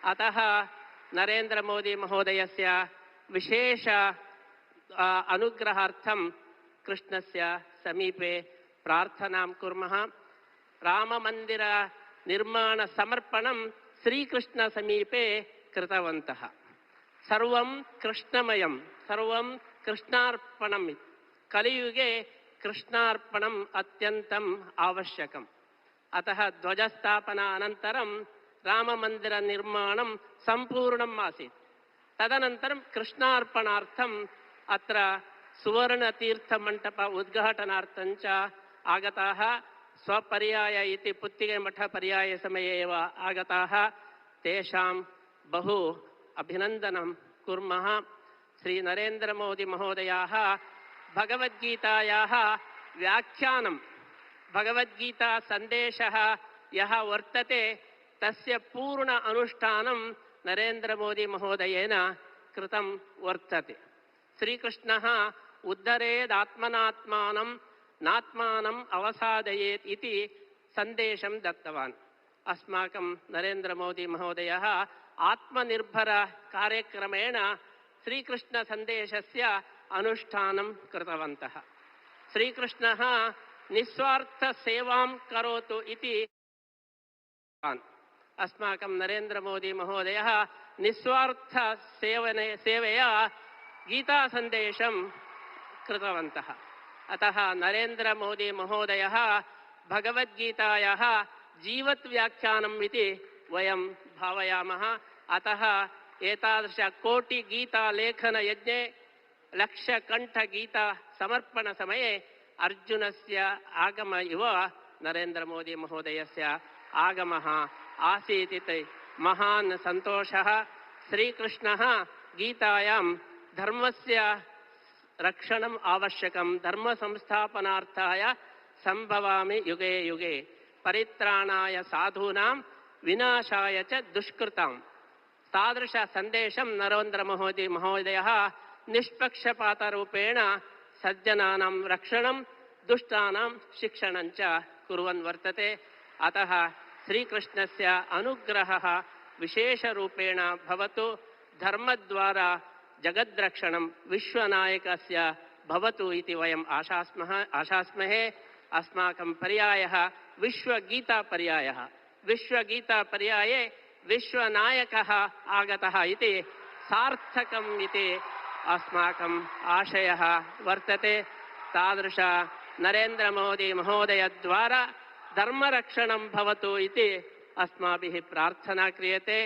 अतः नरेंद्र मोदी महोदयस्य विशेष अनुग्रहार्थं कृष्णस्य समीपे प्रार्थनां कुर्मः। राममन्दिर निर्माण समर्पणं श्रीकृष्ण समीपे कृतवन्तः। सर्वं कृष्णमयं, सर्वं कृष्णार्पणम्। कलियुगे कृष्णार्पणम् अत्यन्तम् आवश्यकम्। अतः ध्वजस्थापना अनन्तरं राममन्दिर निर्माणं सम्पूर्णम् आसीत्। तदनन्तरं कृष्णार्पणार्थम् अत्र सुवर्णतीर्थमण्डप उद्घाटनार्थं च आगताः। स्वपर्याय इति पुत्तिगैमठपर्याय समये एव आगताः। तेषां बहु अभिनन्दनं कुर्मः। श्री नरेंद्र मोदी महोदयाः भगवद्गीतायाः व्याख्यानं, भगवद्गीता सन्देशः यः वर्तते तस्य पूर्ण अनुष्ठानं नरेंद्र मोदी महोदयेन कृतं वर्तते। श्रीकृष्णः उद्धरेदात्मनात्मानं नात्मानम् अवसादयेत् इति सन्देशं दत्तवान्। अस्माकं नरेंद्र मोदी महोदयः आत्मनिर्भर कार्यक्रमेण श्रीकृष्ण सन्देशस्य अनुष्ठानं कृतवन्तः। श्रीकृष्णः निस्वार्थ सेवां करोतु इति अस्माकं नरेंद्र मोदी महोदयः निस्वार्थ सेवया गीता सन्देशं कृतवन्तः। अतः नरेंद्र मोदी महोदयः भगवद्गीतायाः जीवत् व्याख्यानम् इति वयं भावयामः। अतः एतादृश कोटि गीता लेखन यज्ञे लक्षकण्ठ गीता समर्पण समये अर्जुनस्य आगम इव नरेंद्र मोदी महोदयस्य आगमः आसीत् इति महान् सन्तोषः। श्रीकृष्णः गीतायां धर्मस्य रक्षणम् आवश्यकं, धर्म संस्थापनार्थाय संभवामि युगे युगे, परित्राणाय साधूनां विनाशाय च दुष्कृतां। तादृश सन्देशं नरेंद्र मोदी महोदयः निष्पक्षपातरूपेण सज्जनानां रक्षणं, दुष्टानां शिक्षणं च कुर्वन् वर्तते। अतः श्रीकृष्णस्य अनुग्रहः विशेषरूपेण भवतु। धर्मद्वारा जगद्रक्षणं विश्वनायकस्य भवतु इति वयम् आशास्महे। अस्माकं पर्यायः विश्वगीतापर्यायः। विश्वगीतापर्याये विश्वनायकः आगतः इति सार्थकम् इति अस्माकम् आशयः वर्तते। तादृश नरेंद्र मोदी महोदयद्वारा धर्मरक्षणं भवतु इति अस्माभिः प्रार्थना क्रियते।